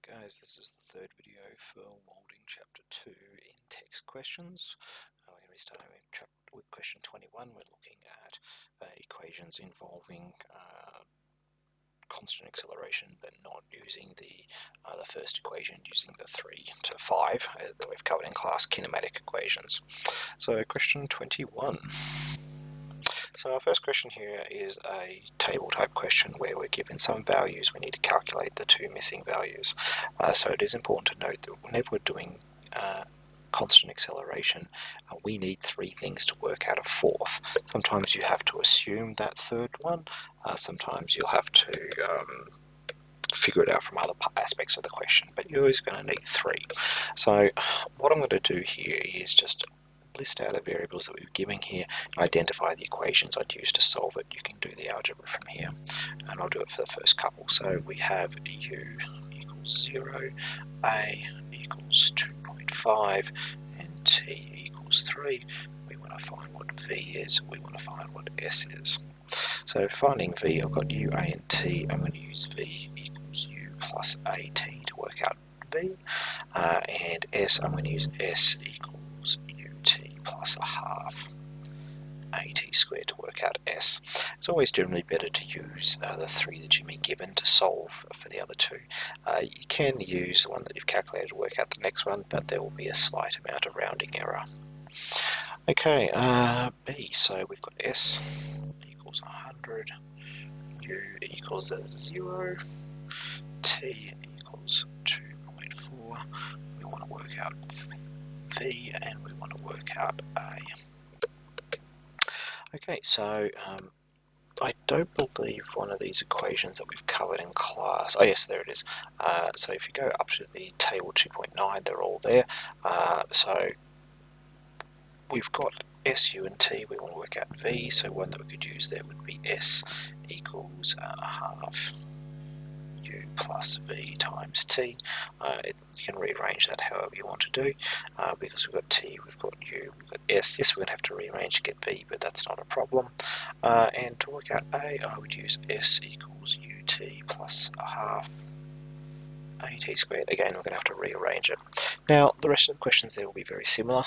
Hi guys, this is the third video for Walding Chapter 2 in text questions. We're going to be starting with question 21. We're looking at equations involving constant acceleration, but not using the first equation, using the 3 to 5 that we've covered in class, kinematic equations. So question 21. So our first question here is a table type question where we're given some values. We need to calculate the two missing values. So it is important to note that whenever we're doing constant acceleration, we need three things to work out a fourth. Sometimes you have to assume that third one. Sometimes you'll have to figure it out from other aspects of the question, but you're always going to need three. So what I'm going to do here is just list out the variables that we're giving here and identify the equations I'd use to solve it. You can do the algebra from here, and I'll do it for the first couple. So we have u equals 0, a equals 2.5, and t equals 3. We want to find what v is, we want to find what s is. So finding v, I've got u, a and t. I'm going to use v equals u plus at to work out v, and s, I'm going to use s equals plus a half at squared to work out s. It's always generally better to use the three that you've been given to solve for the other two. You can use the one that you've calculated to work out the next one, but there will be a slight amount of rounding error. Okay, b, so we've got s equals 100, u equals 0, t equals 2.4. We want to work out v, and we want to work out a. Okay, so I don't believe one of these equations that we've covered in class. Oh yes, there it is. So if you go up to the table 2.9, they're all there. So we've got s, u and t. We want to work out v, so one that we could use there would be s equals half u plus v times t. You can rearrange that however you want to do, because we've got t, we've got u, we've got s. Yes, we're going to have to rearrange to get v, but that's not a problem. And to work out a, I would use s equals ut plus a half at squared. Again, we're going to have to rearrange it. Now, the rest of the questions there will be very similar.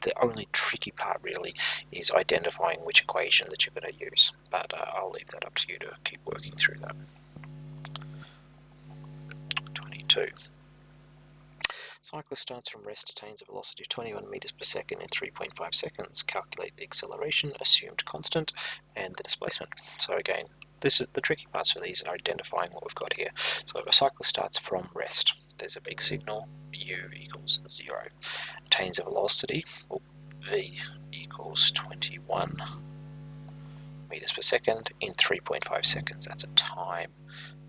The only tricky part really is identifying which equation that you're going to use, but I'll leave that up to you to keep working through that. 22. Cyclist starts from rest, attains a velocity of 21 meters per second in 3.5 seconds. Calculate the acceleration, assumed constant, and the displacement. So again, this is the tricky parts for these are identifying what we've got here. So if a cyclist starts from rest, there's a big signal, u equals 0. Attains a velocity, well, v equals 21 meters per second in 3.5 seconds. That's a time,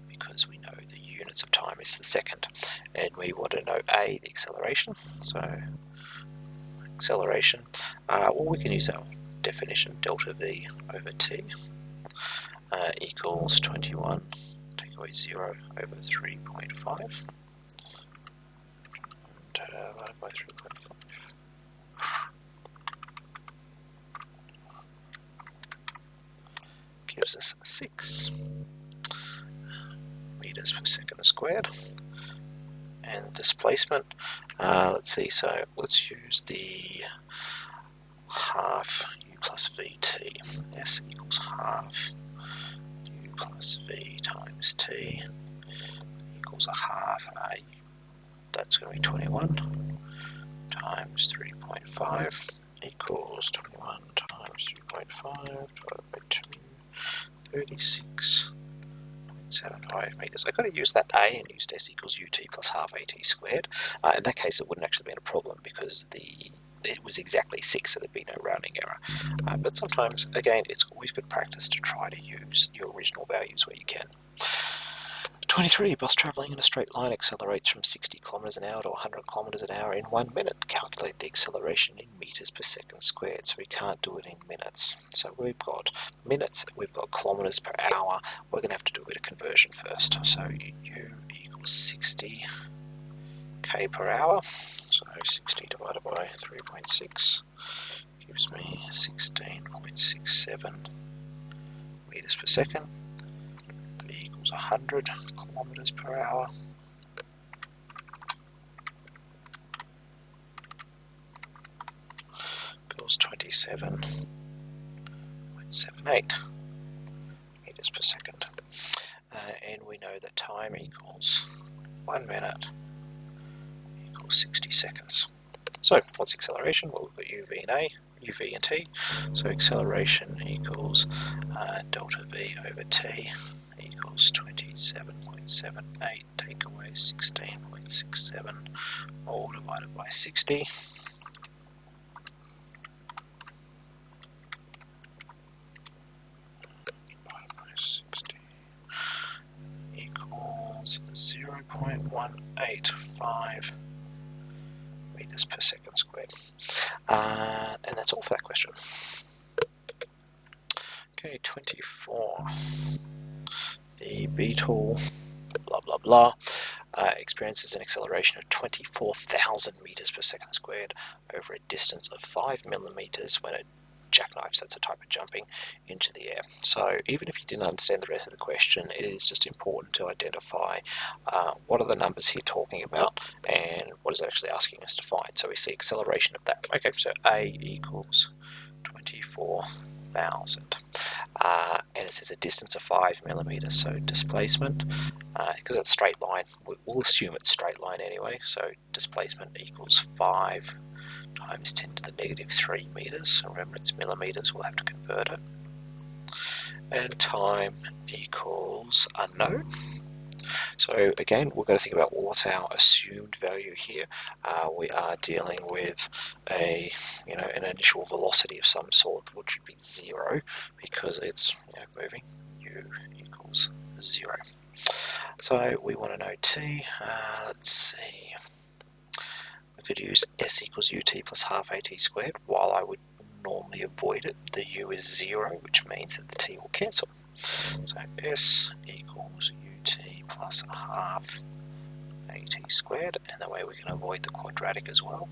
because we know the units of time is the second, and we want to know a, the acceleration. So acceleration, well, we can use our definition, delta v over t equals 21, take away 0 over 3.5, and divided by 3.5 gives us 6 meters per second squared. And displacement, let's see, so let's use the half u plus vt. S equals half u plus v times t equals a half a. That's going to be 21 times 3.5 equals 21 times 3.5 divided by 2, 36. 75 meters. I've got to use that a and use s equals ut plus half at squared. In that case, it wouldn't actually be a problem because it was exactly 6, so there'd be no rounding error. But sometimes, again, it's always good practice to try to use your original values where you can. 23. Bus travelling in a straight line accelerates from 60 kilometers an hour to 100 kilometers an hour in 1 minute. Calculate the acceleration in meters per second squared, so we can't do it in minutes. So we've got minutes, we've got kilometers per hour. We're going to have to do a bit of conversion first. So u equals 60 k per hour. So 60 divided by 3.6 gives me 16.67 meters per second. V equals 100 kilometers per hour. equals 27.78 meters per second. And we know that time equals 1 minute equals 60 seconds. So what's acceleration? Well, we've got uv and t. So acceleration equals delta v over t equals 27.78, take away 16.67, all divided by 60. Equals 0.185 meters per second squared. And that's all for that question. Okay, 24. The beetle, blah blah blah, experiences an acceleration of 24,000 meters per second squared over a distance of 5 millimeters when it jackknifes, that's a type of jumping, into the air. So even if you didn't understand the rest of the question, it is just important to identify what are the numbers here talking about and what is it actually asking us to find. So we see acceleration of that. Okay, so A equals 24,000. And it says a distance of 5 millimeters, so displacement, because it's straight line, we'll assume it's straight line anyway, so displacement equals 5 times 10 to the negative 3 meters. So remember, it's millimeters, we'll have to convert it. And time equals unknown. So again, we've got to think about what's our assumed value here. We are dealing with an initial velocity of some sort, which would be 0 because it's moving. U equals 0. So we want to know t. Let's see. We could use s equals ut plus half at squared. While I would normally avoid it, the u is 0, which means that the t will cancel. So s equals ut plus half at squared, and that way we can avoid the quadratic as well.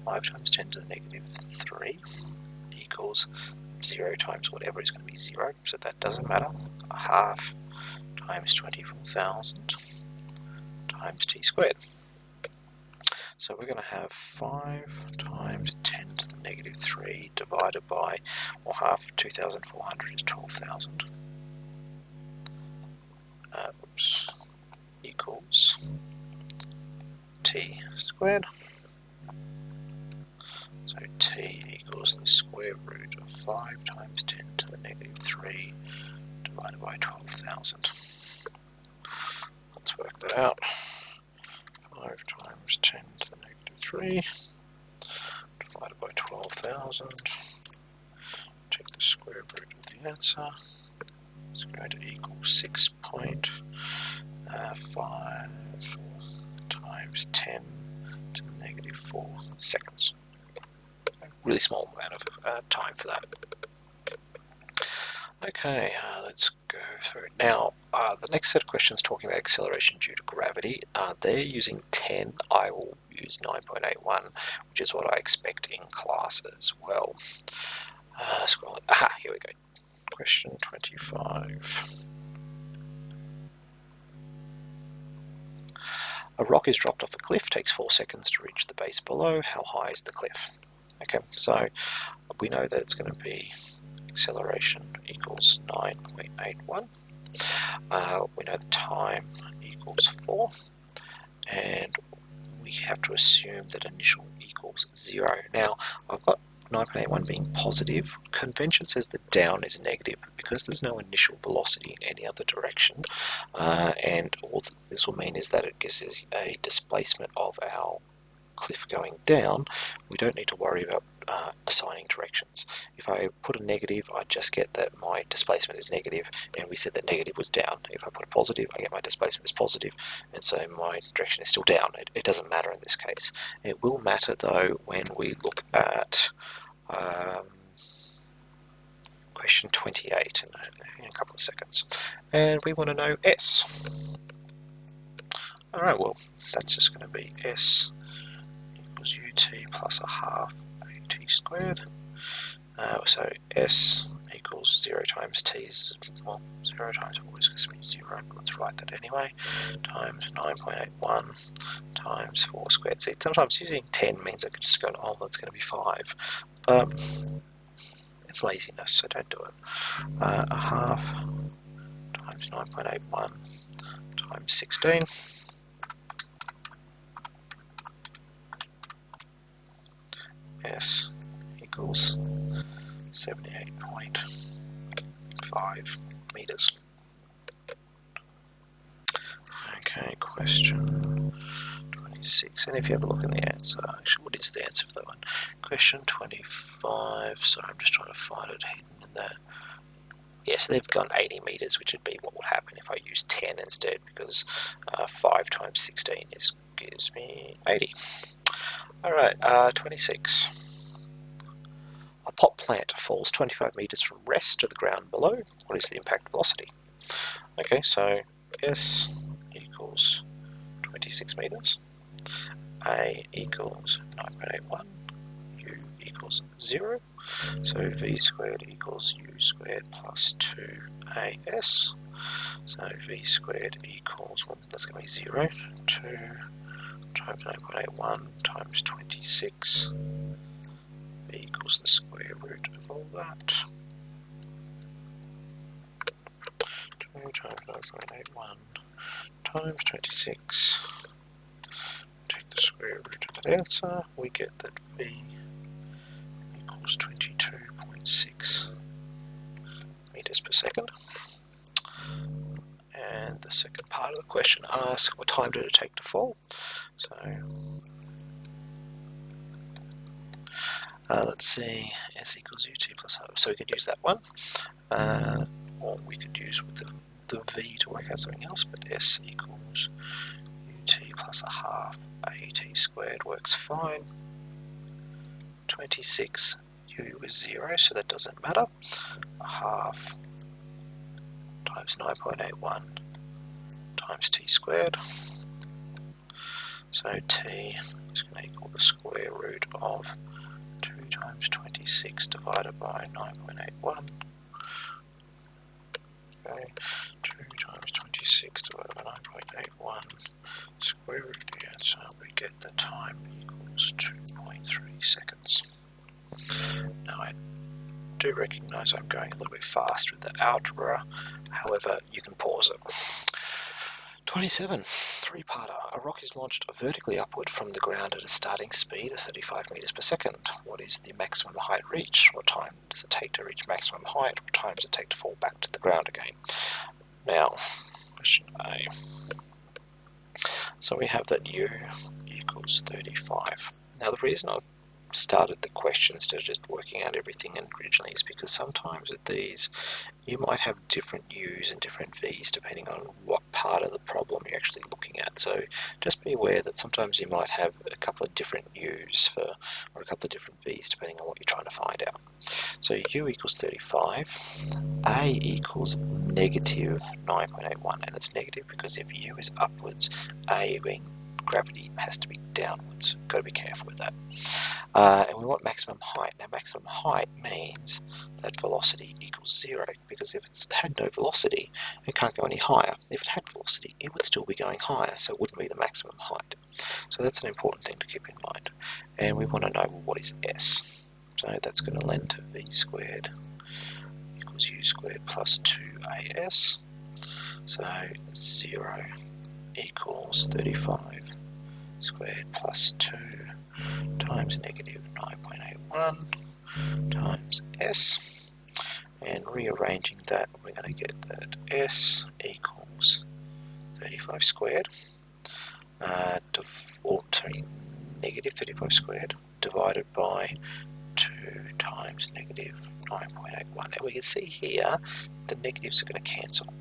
5 times 10 to the negative 3 equals 0 times whatever is going to be 0, so that doesn't matter. Half times 24,000 times t squared. So we're going to have 5 times 10 to the negative 3 divided by, well, half of 2,400 is 12,000. Equals t squared. So t equals the square root of 5 times 10 to the negative 3 divided by 12,000. Let's work that out. 5 times 10 to the negative 3 divided by 12,000. Take the square root of the answer. It's going to equal 6.54 times 10 to the negative 4 seconds. A really small amount of time for that. Okay, let's go through it. Now, the next set of questions talking about acceleration due to gravity, they're using 10. I will use 9.81, which is what I expect in class as well. Scrolling. Aha, here we go. Question 25. A rock is dropped off a cliff, takes 4 seconds to reach the base below. How high is the cliff? Okay, so we know that it's going to be acceleration equals 9.81. We know the time equals 4, and we have to assume that initial equals 0. Now, I've got 9.81 being positive. Convention says that down is negative, but because there's no initial velocity in any other direction, and all that this will mean is that it gives us a displacement of our cliff going down, we don't need to worry about assigning directions. If I put a negative, I just get that my displacement is negative, and we said that negative was down. If I put a positive, I get my displacement is positive, and so my direction is still down. It doesn't matter in this case. It will matter though when we look at question 28 in a couple of seconds, and we want to know s. Alright, well, that's just going to be s equals ut plus a half at squared. So s equals 0 times t is, well, 0 times 4 is going to be 0, let's write that anyway, times 9.81 times 4 squared. See, sometimes using 10 means I could just go, oh, that's going to be 5, It's laziness, so don't do it. A half times 9.81 times 16. S equals 78.5 meters. Okay, question 26. And if you have a look in the answer, actually, what is the answer for that one? Question 25. Sorry, I'm just trying to find it hidden in there. Yes, they've gone 80 meters, which would be what would happen if I use 10 instead, because 5 times 16 gives me 80. Alright, 26. A pot plant falls 25 meters from rest to the ground below. What is the impact velocity? Okay, so S equals 26 meters. A equals 9.81. U equals 0. So V squared equals U squared plus 2AS. So V squared equals, well, that's going to be 0. 2 times 9.81 times 26. V equals the square root of all that. 2 times 9.81 times 26. Take the square root of that answer. We get that V equals 22.6 meters per second. And the second part of the question asks, what time did it take to fall? So let's see, S equals UT plus half. So we could use that one, or we could use with the V to work out something else, but S equals UT plus a half AT squared works fine. 26, U is 0, so that doesn't matter. A half times 9.81 times T squared. So T is going to equal the square root of 2 times 26 divided by 9.81. Okay, 2 times 26 divided by 9.81, square root of the answer, we get the time equals 2.3 seconds. Now I do recognise I'm going a little bit fast with the algebra, however you can pause it. 27. Three-parter. A rock is launched vertically upward from the ground at a starting speed of 35 meters per second. What is the maximum height reached? What time does it take to reach maximum height? What time does it take to fall back to the ground again? Now, question A. So we have that U equals 35. Now the reason I've started the question instead of just working out everything originally is because sometimes with these you might have different U's and different V's depending on what part of the problem you're actually looking at. So just be aware that sometimes you might have a couple of different U's or a couple of different V's depending on what you're trying to find out. So U equals 35, A equals negative 9.81, and it's negative because if U is upwards, A being gravity has to be downwards. Got to be careful with that. And we want maximum height. Now maximum height means that velocity equals 0, because if it's had no velocity, it can't go any higher. If it had velocity, it would still be going higher, so it wouldn't be the maximum height. So that's an important thing to keep in mind. And we want to know, well, what is S? So that's going to lend to V squared equals U squared plus 2AS. So 0 equals 35 squared plus 2 times negative 9.81 times S, and rearranging that we're going to get that S equals 35 squared negative 35 squared divided by 2 times negative 9.81. And we can see here the negatives are going to cancel,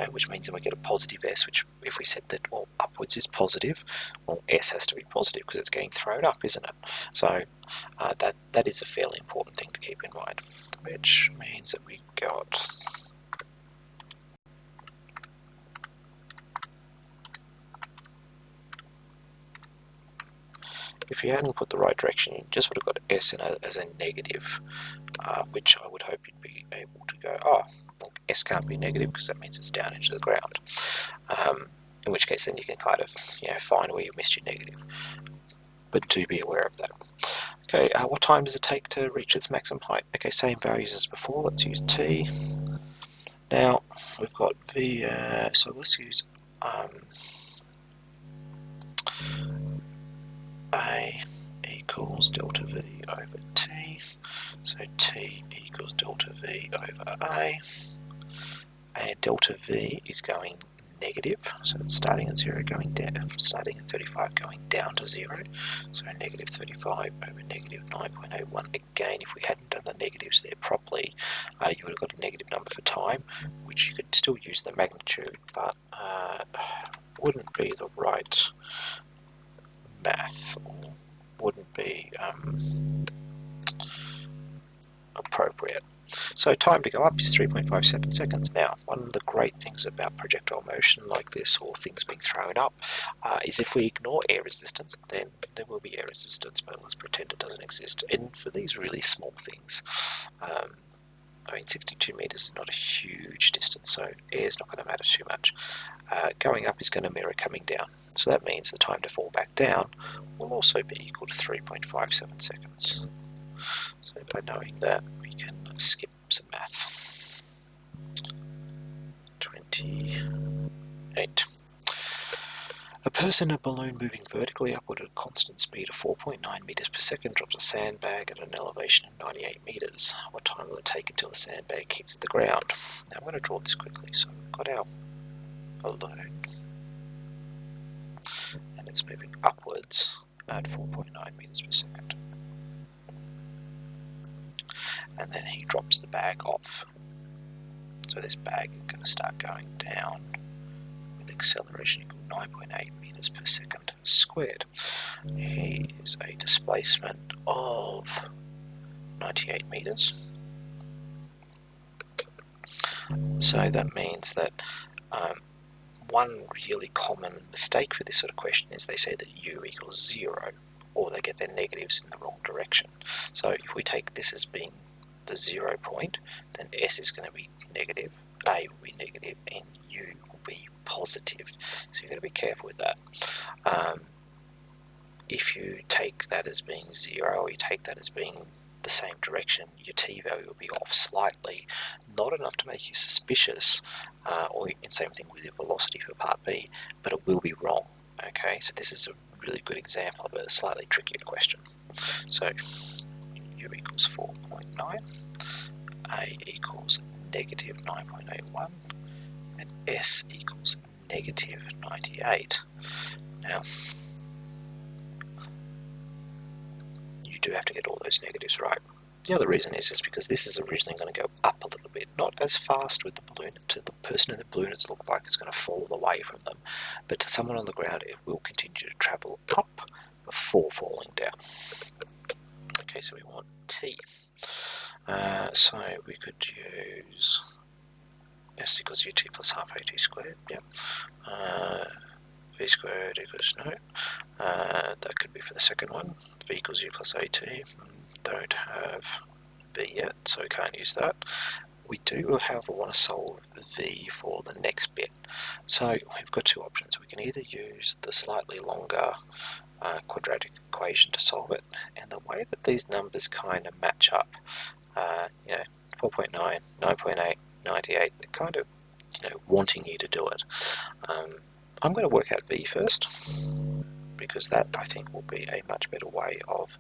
which means that we get a positive S, which if we said that, well, upwards is positive, well, S has to be positive because it's getting thrown up, isn't it? So that is a fairly important thing to keep in mind, which means that we got if you hadn't put the right direction, you just would have got S as a negative, which I would hope you'd be able to go, oh, well, S can't be negative because that means it's down into the ground. In which case then you can kind of find where you missed your negative. But do be aware of that. Okay, what time does it take to reach its maximum height? Okay, same values as before. Let's use t. Now we've got v. So let's use a equals delta v over t. So t equals delta v over a. And delta v is going negative, so it's starting at 0 going down, starting at 35 going down to 0, so negative 35 over negative 9.81. Again, if we hadn't done the negatives there properly, you would have got a negative number for time, which you could still use the magnitude, but wouldn't be the right math, or wouldn't be appropriate. So time to go up is 3.57 seconds. Now, one of the great things about projectile motion like this, or things being thrown up, is if we ignore air resistance, then there will be air resistance, but let's pretend it doesn't exist. And for these really small things, I mean 62 meters is not a huge distance, so air is not going to matter too much. Going up is going to mirror coming down. So that means the time to fall back down will also be equal to 3.57 seconds. So by knowing that, we can skip some math. 28. A person in a balloon moving vertically upward at a constant speed of 4.9 meters per second drops a sandbag at an elevation of 98 meters. What time will it take until the sandbag hits the ground? Now I'm going to draw this quickly. So we've got our balloon, and it's moving upwards at 4.9 meters per second. And then he drops the bag off. So this bag is going to start going down with acceleration equal to 9.8 meters per second squared. He is a displacement of 98 meters. So that means that one really common mistake for this sort of question is they say that u equals 0, or they get their negatives in the wrong direction. So if we take this as being the 0 point, then S is going to be negative, A will be negative, and U will be positive. So you've got to be careful with that. If you take that as being 0, or you take that as being the same direction, your t value will be off slightly, not enough to make you suspicious, or same thing with your velocity for part B, but it will be wrong. Okay, so this is a really good example of a slightly trickier question. So U equals 4.9, A equals negative 9.81, and S equals negative 98. Now, you do have to get all those negatives right. The other reason is because this is originally going to go up a little bit, not as fast with the balloon. To the person in the balloon, it's looked like it's going to fall away from them, but to someone on the ground, it will continue to travel up before falling down. Okay, so we want t. So we could use s equals ut plus half at squared. Yep. V squared equals no. That could be for the second one. V equals u plus at. Don't have v yet, so we can't use that. We do, however, want to solve v for the next bit. So we've got two options. We can either use the slightly longer quadratic equation to solve it, and the way that these numbers kind of match up, 4.9, 9.8, 98, they're kind of wanting you to do it. I'm going to work out v first, because that I think will be a much better way of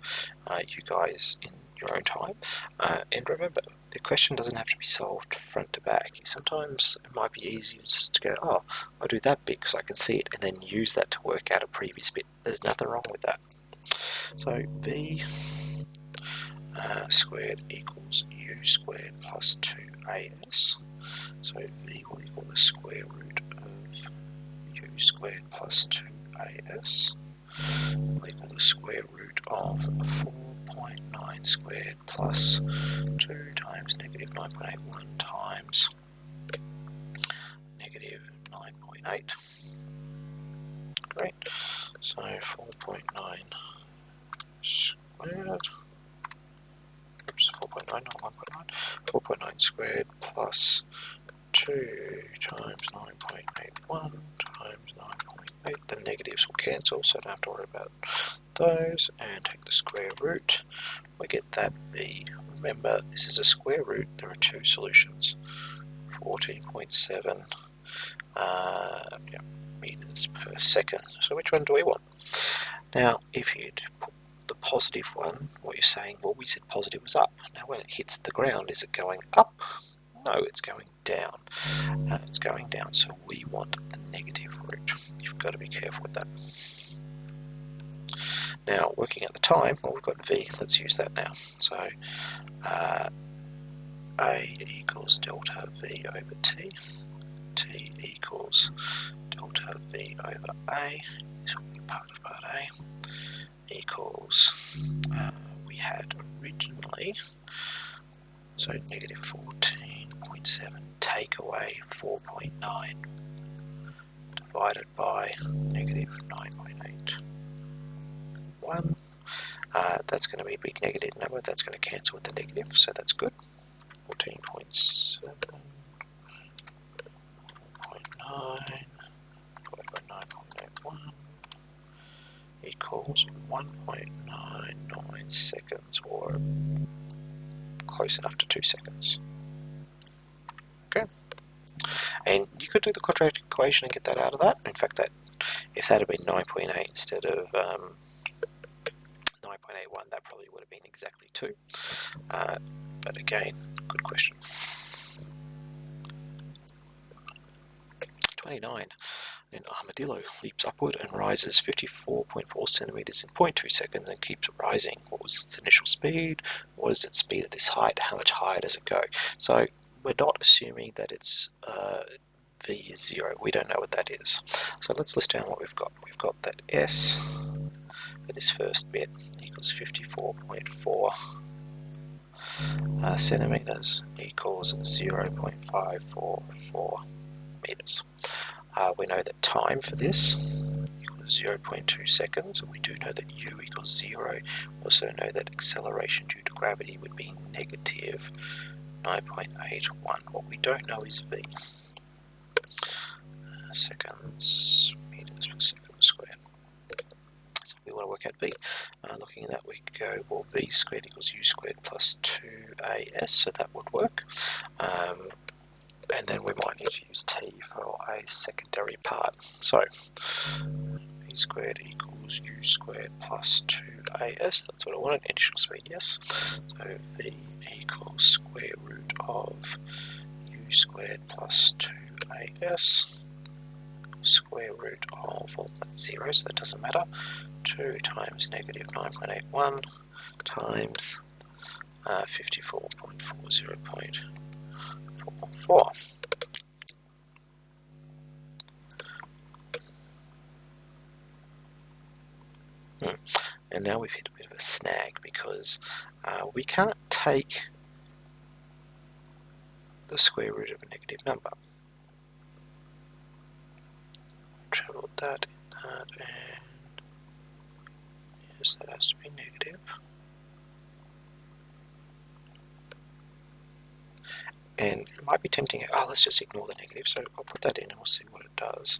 you guys in your own time. And remember, the question doesn't have to be solved front to back. Sometimes it might be easier just to go, oh, I'll do that bit because I can see it, and then use that to work out a previous bit. There's nothing wrong with that. So v squared equals u squared plus 2as. So v will equal the square root of u squared plus 2as. Will equal the square root of 4.9 squared plus 2 times negative 9.81 times negative 9.8. Great. So 4.9 squared. Oops, 4.9, not 1.9. 4.9 squared plus 2 times 9.81 times 9.8. The negatives will cancel, so I don't have to worry about those and take the square root. We get that v. Remember, this is a square root. There are two solutions. 14.7 meters per second. So which one do we want? Now, if you'd put the positive one, what you're saying, well, we said positive was up. Now, when it hits the ground, is it going up? No, it's going down. It's going down, so we want the negative root. You've got to be careful with that. Now, working at the time, well, we've got v. Let's use that now. So, A equals delta v over t. T equals delta v over A. This will be part of part A. Equals, we had originally, so negative 14.7 take away 4.9 divided by negative 9.81. That's going to be a big negative number. That's going to cancel with the negative, so that's good. 14.7 divided by 9.81 equals 1.99 seconds, or close enough to 2 seconds. Okay, and you could do the quadratic equation and get that out of that. In fact, that if that had been 9.8 instead of 9.81, that probably would have been exactly 2. But again, good question. 29. An armadillo leaps upward and rises 54.4 centimeters in 0.2 seconds and keeps rising. What was its initial speed? What is its speed at this height? How much higher does it go? So we're not assuming that its v is 0. We don't know what that is. So let's list down what we've got. We've got that s for this first bit equals 54.4 centimeters equals 0.544 meters. We know that time for this equals 0.2 seconds, and we do know that u equals 0. We also know that acceleration due to gravity would be negative 9.81. What we don't know is v. Seconds, meters per second squared. So we want to work out v. Looking at that, we go, well, v squared equals u squared plus 2as, so that would work. And then we might need to use t for a secondary part. So v squared equals u squared plus 2as. That's what I wanted. Initial speed, yes. So v equals square root of u squared plus 2as. Square root of, well, that's 0, so that doesn't matter. 2 times negative 9.81 times 54.40.44. And now we've hit a bit of a snag because we can't take the square root of a negative number. Trebled that in that, and yes, that has to be negative. And it might be tempting, oh, let's just ignore the negative, so I'll put that in and we'll see what it does.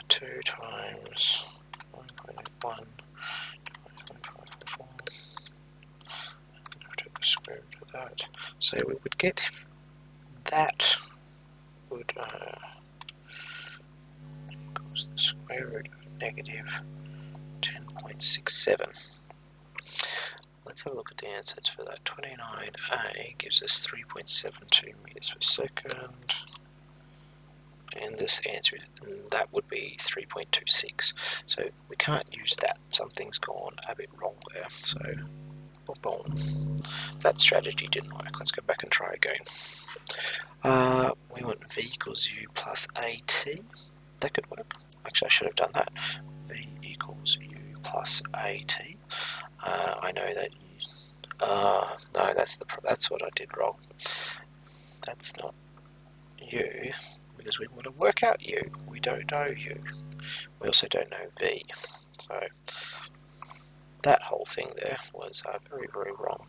2 times 1.81 take the square root of that. So we would get that would equals the square root of negative 10.67. Let's have a look at the answers for that. 29a gives us 3.72 meters per second. And this answer, that would be 3.26. So we can't use that. Something's gone a bit wrong there. So, boom. That strategy didn't work. Let's go back and try again. We want v equals u plus at. That could work. Actually, I should have done that. V equals u plus at. I know that no, that's what I did wrong. That's not u, because we want to work out u. We don't know u. We also don't know v. So that whole thing there was very, very wrong,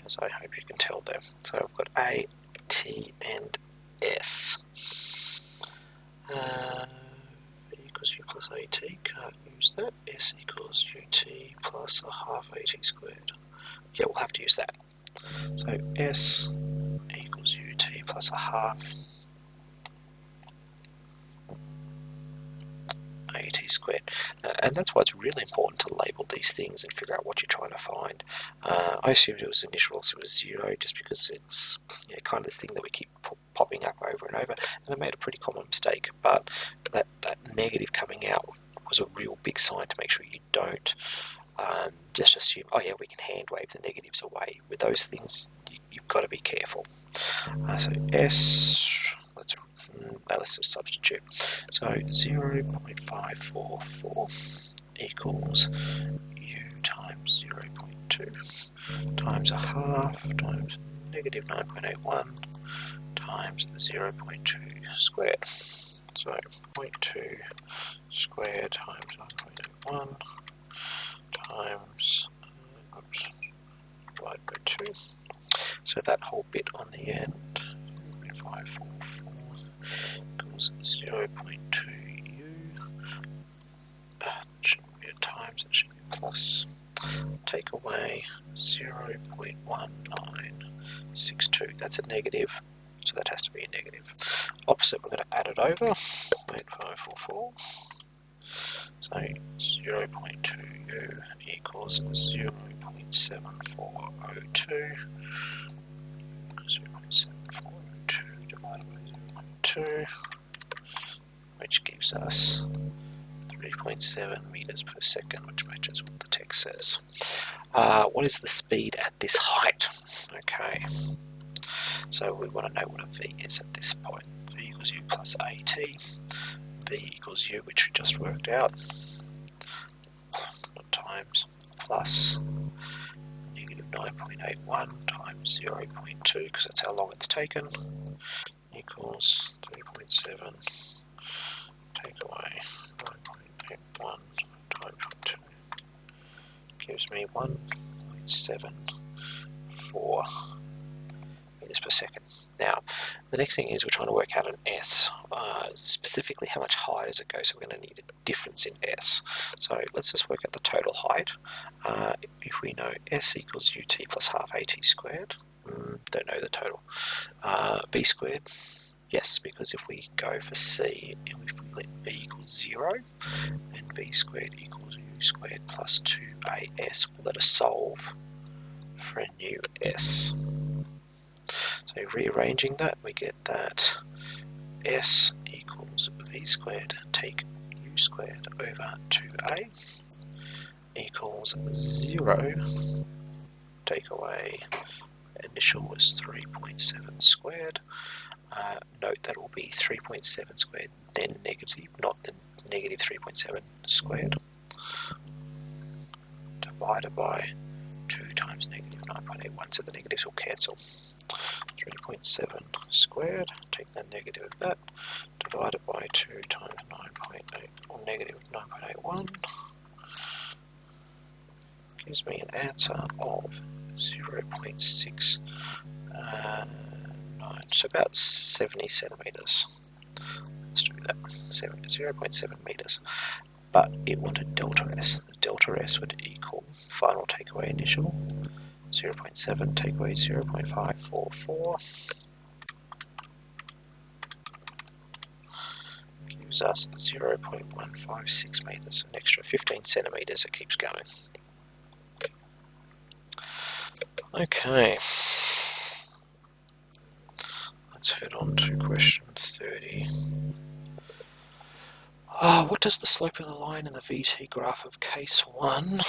as I hope you can tell there. So I've got a, t, and s. V equals u plus at, can't use that. S equals ut plus a half at squared. Yeah, we'll have to use that. So S equals ut plus a half at squared. And that's why it's really important to label these things and figure out what you're trying to find. I assumed it was initials, it was 0, just because it's kind of this thing that we keep popping up over and over, and I made a pretty common mistake, but that negative coming out was a real big sign to make sure you don't just assume, oh yeah, we can hand wave the negatives away. With those things, you've got to be careful. So S, let's just substitute. So 0.544 equals u times 0.2 times a half times negative 9.81 times 0.2 squared. So 0.2 squared times 9.81 times divided by 2. So that whole bit on the end, 544 equals 0.2 u. It shouldn't be a times, it should be plus. Take away 0.1962. That's a negative, so that has to be a negative. Opposite, we're going to add it over. 0.544. So 0.2 u equals 0.7402. 0.7402 divided by 0.2, which gives us 3.7 meters per second, which matches what the text says. What is the speed at this height? Okay, so we want to know what a v is at this point. V equals u plus at, v equals u, which we just worked out, times plus negative 9.81 times 0.2, because that's how long it's taken, equals 3.7, take away 9.81 times 2, gives me 1.74 meters per second. Now, the next thing is we're trying to work out an S, specifically how much high does it go, so we're going to need a difference in S. So let's just work out the total height. If we know S equals ut plus half at squared, don't know the total. B squared, yes, because if we go for C, and if we let B equals 0, and B squared equals u squared plus 2as, will let us solve for a new S. So rearranging that, we get that S equals v squared, take u squared over 2a, equals 0, take away, initial was 3.7 squared. Note that it will be 3.7 squared, then negative, not the negative 3.7 squared, divided by 2 times negative 9.81, so the negatives will cancel. 3.7 squared, take the negative of that, divided by 2 times 9.8, or negative 9.81, gives me an answer of 0.69, so about 70 centimeters. Let's do that, 0.7 meters. But it wanted delta S. Delta S would equal final takeaway initial 0.7 take away 0.544 gives us 0.156 meters, an extra 15 centimeters. It keeps going. Okay, let's head on to question 30. What does the slope of the line in the VT graph of case 1,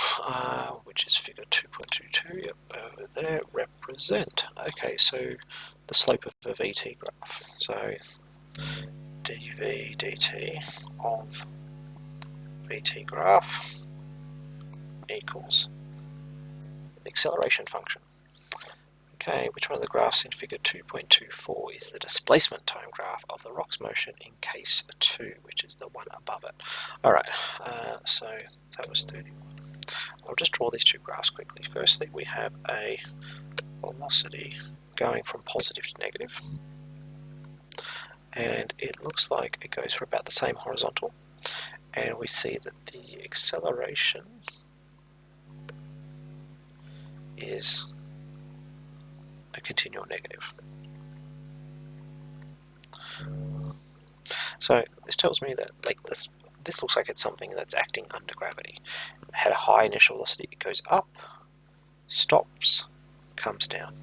which is figure 2.22, yep, over there, represent? Okay, so the slope of a VT graph. So dv dt of VT graph equals the acceleration function. Okay, which one of the graphs in figure 2.24 is the displacement time graph of the rock's motion in case 2, which is the one above it? Alright, so that was 31. I'll just draw these two graphs quickly. Firstly, we have a velocity going from positive to negative, and it looks like it goes for about the same horizontal, and we see that the acceleration is a continual negative. So this tells me that this looks like it's something that's acting under gravity. It had a high initial velocity, it goes up, stops, comes down.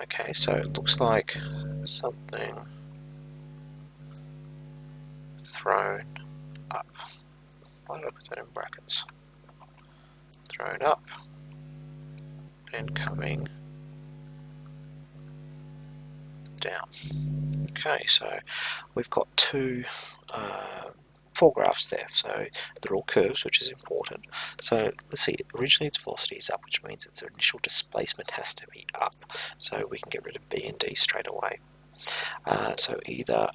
Okay, so it looks like something thrown up. Why did I put that in brackets? Thrown up and coming down. Okay, so we've got two four graphs there, so they're all curves, which is important. So let's see, originally its velocity is up, which means its initial displacement has to be up, so we can get rid of B and D straight away. So either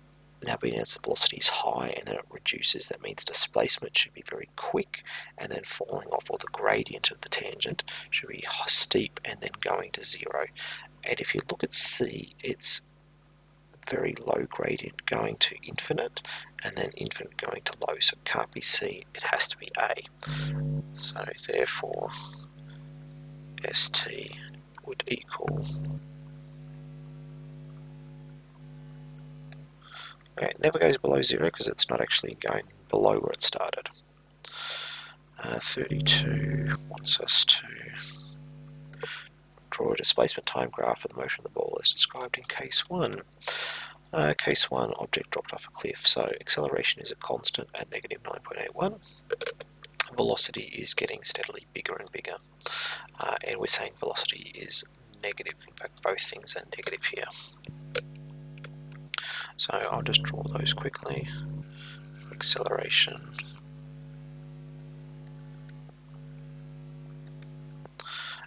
now being as the velocity is high and then it reduces, that means displacement should be very quick and then falling off, or the gradient of the tangent should be steep and then going to zero. And if you look at C, it's very low gradient going to infinite and then infinite going to low, so it can't be C, it has to be A. So therefore ST would equal, okay, it never goes below zero because it's not actually going below where it started. 32 wants us to draw a displacement time graph of the motion of the ball as described in case 1. Case 1, object dropped off a cliff, so acceleration is a constant at negative 9.81. Velocity is getting steadily bigger and bigger, and we're saying velocity is negative. In fact, both things are negative here. So I'll just draw those quickly. Acceleration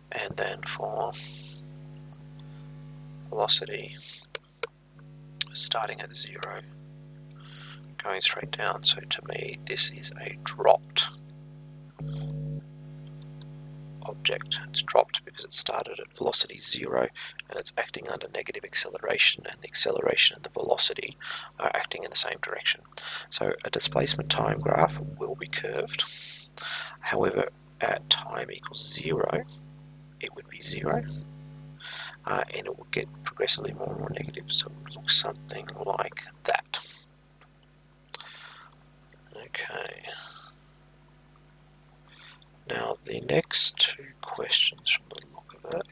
and then for velocity starting at 0 going straight down, so to me this is a dropped object. It's dropped because it started at velocity 0 and it's acting under negative acceleration, and the acceleration and the velocity are acting in the same direction. So a displacement time graph will be curved. However, at time equals 0 it would be 0, and it will get progressively more and more negative, so it would look something like that. Okay. Now the next two questions from the look of it,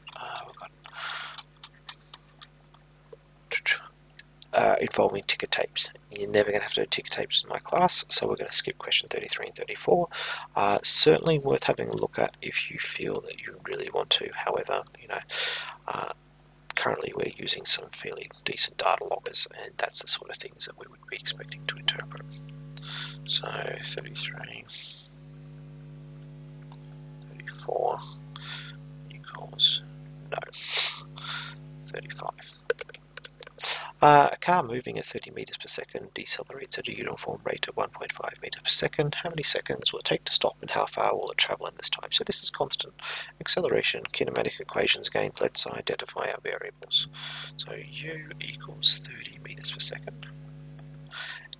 involving ticker tapes. You're never going to have to do ticker tapes in my class, so we're going to skip question 33 and 34. Certainly worth having a look at if you feel that you really want to. However, currently we're using some fairly decent data loggers, and that's the sort of things that we would be expecting to interpret. So 33, 34 equals no, 35. A car moving at 30 meters per second decelerates at a uniform rate of 1.5 meters per second. How many seconds will it take to stop, and how far will it travel in this time? So this is constant acceleration, kinematic equations again. Let's identify our variables. So u equals 30 meters per second.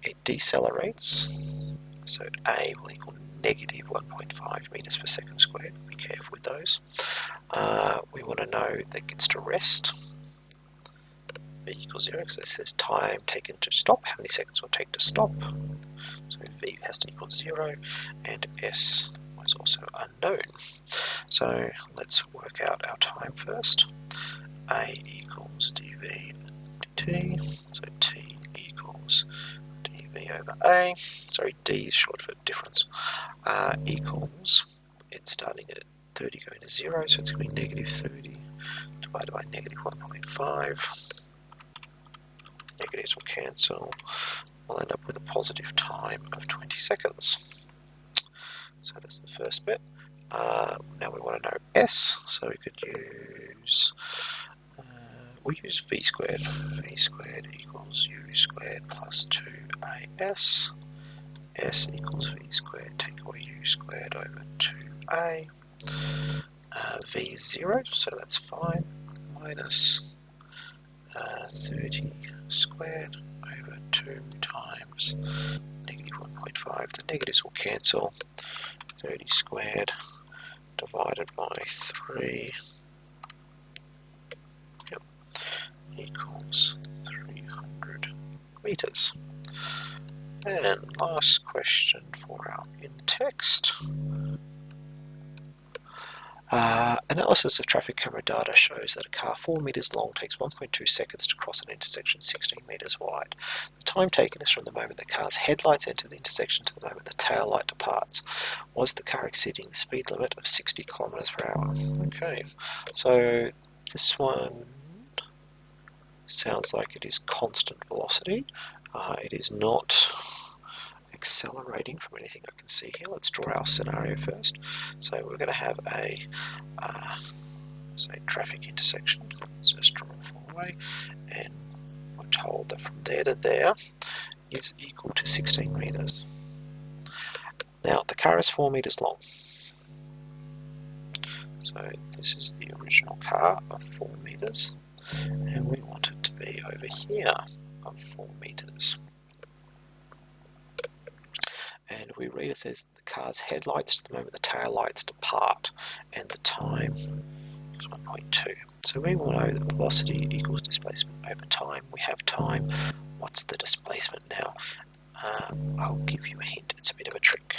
It decelerates, so a will equal negative 1.5 meters per second squared. Be careful with those. We want to know that it gets to rest. V equals 0 because it says time taken to stop. How many seconds will it take to stop? So V has to equal 0, and S was also unknown. So let's work out our time first. A equals dV dt, so T equals dV over A. Sorry, D is short for difference. Equals, it's starting at 30 going to 0, so it's going to be negative 30 divided by negative 1.5. Negatives will cancel. We'll end up with a positive time of 20 seconds. So that's the first bit. Now we want to know S, so we could use, we'll use V squared. V squared equals U squared plus 2AS. S equals V squared, take away U squared over 2A. V is 0, so that's fine. Minus 30 squared over 2 times negative 1.5. The negatives will cancel. 30 squared divided by 3 equals 300 meters. And last question for our in-text. Analysis of traffic camera data shows that a car 4 meters long takes 1.2 seconds to cross an intersection 16 meters wide. The time taken is from the moment the car's headlights enter the intersection to the moment the tail light departs. Was the car exceeding the speed limit of 60 kilometers per hour? Okay, so this one sounds like it is constant velocity. It is not accelerating from anything I can see here. Let's draw our scenario first. So we're going to have a say traffic intersection. Let's just draw a four-way, and we're told that from there to there is equal to 16 meters. Now the car is 4 meters long. So this is the original car of 4 meters, and we want it to be over here of 4 meters. And we read it says the car's headlights to the moment the tail lights depart, and the time is 1.2. So we will know that velocity equals displacement over time. We have time. What's the displacement now? I'll give you a hint. It's a bit of a trick.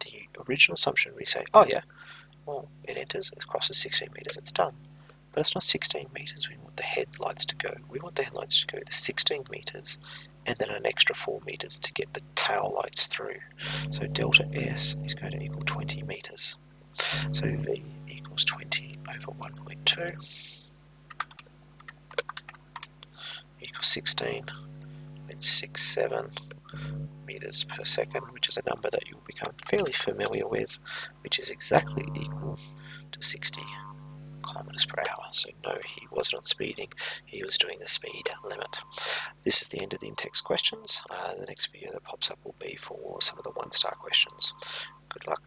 The original assumption we say, oh yeah, well, it enters, it crosses 16 meters, it's done. But it's not 16 meters. We want the headlights to go. We want the headlights to go the 16 meters and then an extra 4 meters to get the tail lights through. So delta S is going to equal 20 meters. So V equals 20 over 1.2 equals 16.67 meters per second, which is a number that you'll become fairly familiar with, which is exactly equal to 60 kilometers per hour. So no, he was not speeding, he was doing the speed limit. This is the end of the in-text questions. The next video that pops up will be for some of the 1-star questions. Good luck.